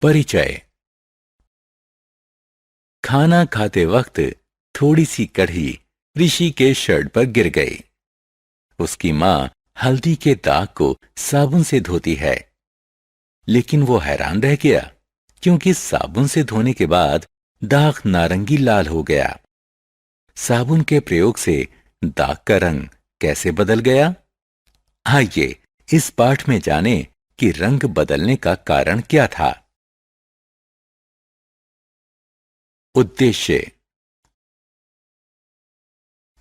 परिचय। खाना खाते वक्त थोड़ी सी कढ़ी ऋषि के शर्ट पर गिर गई। उसकी मां हल्दी के दाग को साबुन से धोती है, लेकिन वो हैरान रह गया क्योंकि साबुन से धोने के बाद दाग नारंगी लाल हो गया। साबुन के प्रयोग से दाग का रंग कैसे बदल गया? आइए इस पाठ में जानें कि रंग बदलने का कारण क्या था। उद्देश्य।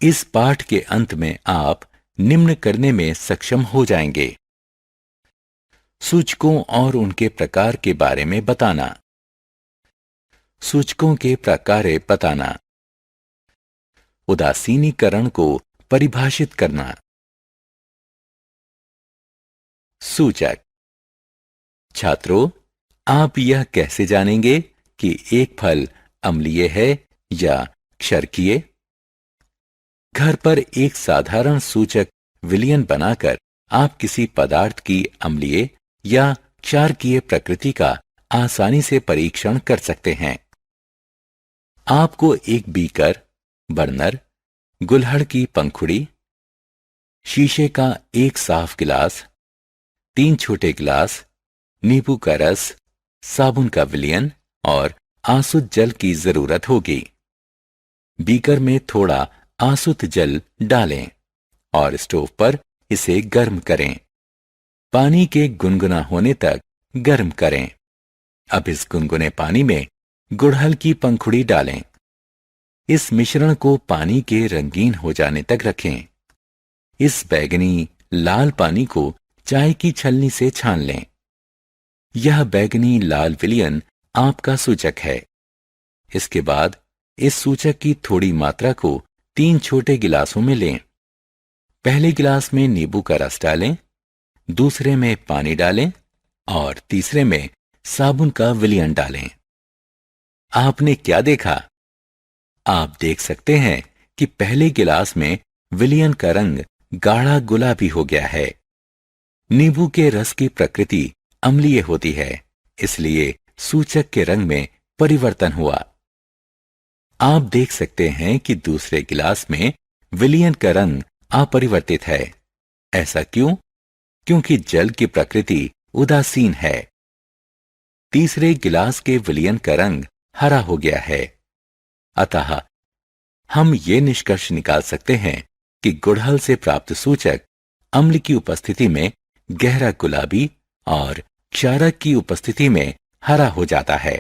इस पाठ के अंत में आप निम्न करने में सक्षम हो जाएंगे: सूचकों और उनके प्रकार के बारे में बताना, सूचकों के प्रकार बताना, उदासीनीकरण को परिभाषित करना। सूचक। छात्रों, आप यह कैसे जानेंगे कि एक फल अम्लीय है या क्षारकीय? घर पर एक साधारण सूचक विलयन बनाकर आप किसी पदार्थ की अम्लीय या क्षारकीय प्रकृति का आसानी से परीक्षण कर सकते हैं। आपको एक बीकर, बर्नर, गुलहड़ की पंखुड़ी, शीशे का एक साफ गिलास, 3 छोटे गिलास, नींबू का रस, साबुन का विलयन और आसुत जल की जरूरत होगी। बीकर में थोड़ा आसुत जल डालें और स्टोव पर इसे गर्म करें। पानी के गुनगुना होने तक गर्म करें। अब इस गुनगुने पानी में गुड़हल की पंखुड़ी डालें। इस मिश्रण को पानी के रंगीन हो जाने तक रखें। इस बैंगनी लाल पानी को चाय की छलनी से छान लें। यह बैंगनी लाल विलयन आपका सूचक है। इसके बाद इस सूचक की थोड़ी मात्रा को 3 छोटे गिलासों में लें। पहले गिलास में नींबू का रस डालें, दूसरे में पानी डालें और तीसरे में साबुन का विलयन डालें। आपने क्या देखा? आप देख सकते हैं कि पहले गिलास में विलयन का रंग गाढ़ा गुलाबी हो गया है। नींबू के रस की प्रकृति अम्लीय होती है, इसलिए सूचक के रंग में परिवर्तन हुआ। आप देख सकते हैं कि दूसरे गिलास में विलयन का रंग अपरिवर्तित है। ऐसा क्यों? क्योंकि जल की प्रकृति उदासीन है। तीसरे गिलास के विलयन का रंग हरा हो गया है। अतः हम ये निष्कर्ष निकाल सकते हैं कि गुड़हल से प्राप्त सूचक अम्ल की उपस्थिति में गहरा गुलाबी और क्षारक की उपस्थिति में हरा हो जाता है।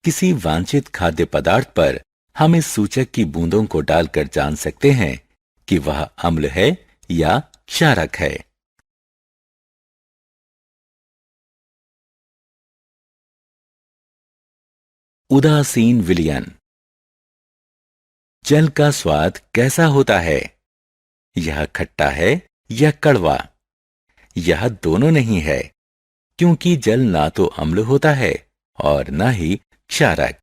किसी वांछित खाद्य पदार्थ पर हम इस सूचक की बूंदों को डालकर जान सकते हैं कि वह अम्ल है या क्षारक है। उदासीन विलयन। जल का स्वाद कैसा होता है? यह खट्टा है या कड़वा? यह दोनों नहीं है, क्योंकि जल ना तो अम्ल होता है और ना ही क्षारक।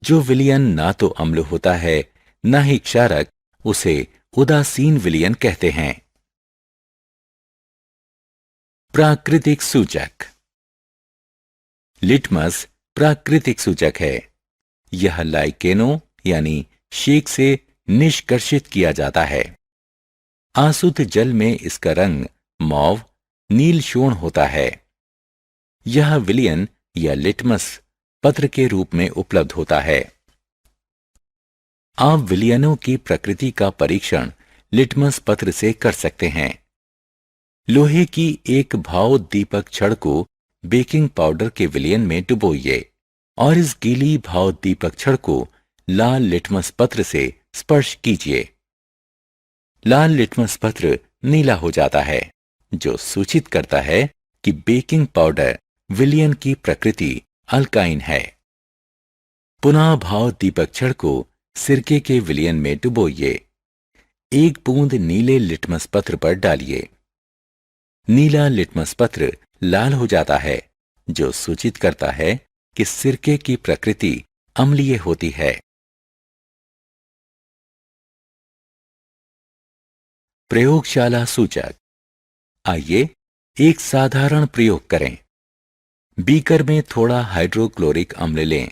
जो विलयन ना तो अम्ल होता है ना ही क्षारक, उसे उदासीन विलयन कहते हैं। प्राकृतिक सूचक। लिटमस प्राकृतिक सूचक है। यह लाइकेनो यानी शेक से निष्कर्षित किया जाता है। आसुत जल में इसका रंग मौव नील शोण होता है। यह विलयन या लिटमस पत्र के रूप में उपलब्ध होता है। आप विलयनों की प्रकृति का परीक्षण लिटमस पत्र से कर सकते हैं। लोहे की एक भावोद्दीपक छड़ को बेकिंग पाउडर के विलयन में डुबोइए और इस गीली भावोद्दीपक छड़ को लाल लिटमस पत्र से स्पर्श कीजिए। लाल लिटमस पत्र नीला हो जाता है, जो सूचित करता है कि बेकिंग पाउडर विलयन की प्रकृति अल्काइन है। पुनः भावोद्दीपक छड़ को सिरके के विलयन में डुबोइए। एक बूंद नीले लिटमस पत्र पर डालिए। नीला लिटमस पत्र लाल हो जाता है, जो सूचित करता है कि सिरके की प्रकृति अम्लीय होती है। प्रयोगशाला सूचक। आइए एक साधारण प्रयोग करें। बीकर में थोड़ा हाइड्रोक्लोरिक अम्ल लें।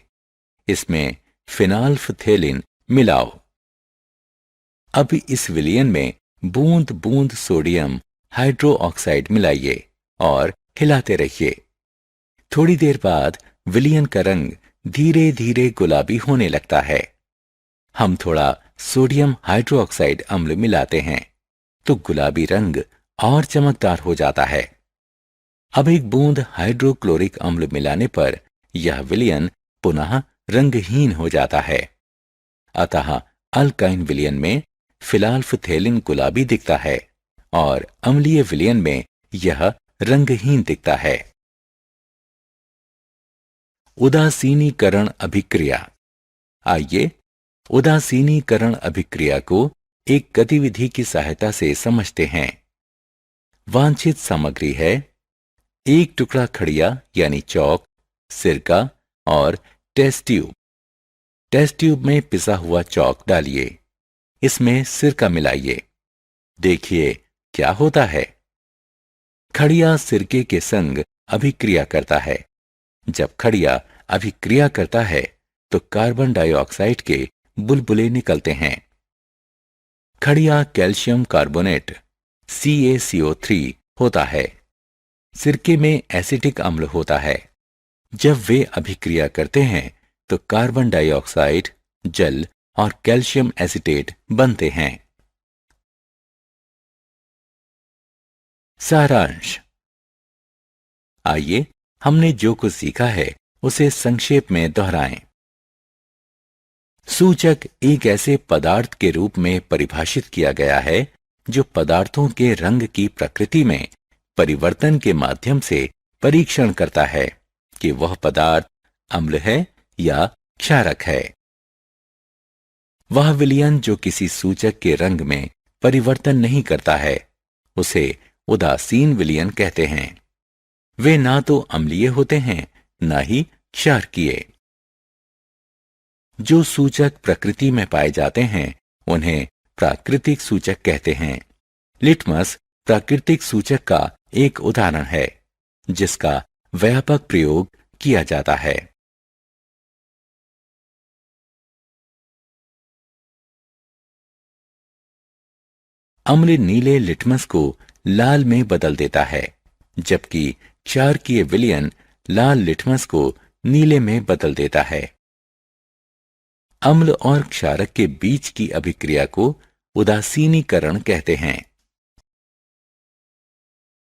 इसमें फिनाल्फथेलिन मिलाओ। अब इस विलयन में बूंद बूंद सोडियम हाइड्रोक्साइड मिलाइए और हिलाते रहिए। थोड़ी देर बाद विलयन का रंग धीरे धीरे गुलाबी होने लगता है। हम थोड़ा सोडियम हाइड्रोक्साइड अम्ल मिलाते हैं तो गुलाबी रंग और चमकदार हो जाता है। अब एक बूंद हाइड्रोक्लोरिक अम्ल मिलाने पर यह विलयन पुनः रंगहीन हो जाता है। अतः अल्काइन विलयन में फिनाल्फथेलिन गुलाबी दिखता है और अम्लीय विलयन में यह रंगहीन दिखता है। उदासीनीकरण अभिक्रिया। आइए उदासीनीकरण अभिक्रिया को एक गतिविधि की सहायता से समझते हैं। वांछित सामग्री है एक टुकड़ा खड़िया यानी चौक, सिरका और टेस्ट ट्यूब। टेस्ट ट्यूब में पिसा हुआ चौक डालिए, इसमें सिरका मिलाइए। देखिए क्या होता है। खड़िया सिरके के संग अभिक्रिया करता है। जब खड़िया अभिक्रिया करता है तो कार्बन डाइऑक्साइड के बुलबुले निकलते हैं। खड़िया कैल्शियम कार्बोनेट CaCO3 होता है। सिरके में एसिटिक अम्ल होता है। जब वे अभिक्रिया करते हैं तो कार्बन डाइऑक्साइड, जल और कैल्शियम एसिटेट बनते हैं। सारांश। आइए हमने जो कुछ सीखा है उसे संक्षेप में दोहराएं। सूचक एक ऐसे पदार्थ के रूप में परिभाषित किया गया है जो पदार्थों के रंग की प्रकृति में परिवर्तन के माध्यम से परीक्षण करता है कि वह पदार्थ अम्ल है या क्षारक है। वह विलयन जो किसी सूचक के रंग में परिवर्तन नहीं करता है उसे उदासीन विलयन कहते हैं। वे ना तो अम्लीय होते हैं ना ही क्षारकीय। जो सूचक प्रकृति में पाए जाते हैं उन्हें प्राकृतिक सूचक कहते हैं। लिटमस प्राकृतिक सूचक का एक उदाहरण है जिसका व्यापक प्रयोग किया जाता है। अम्ल नीले लिटमस को लाल में बदल देता है, जबकि क्षारकीय विलयन लाल लिटमस को नीले में बदल देता है। अम्ल और क्षारक के बीच की अभिक्रिया को उदासीनीकरण कहते हैं।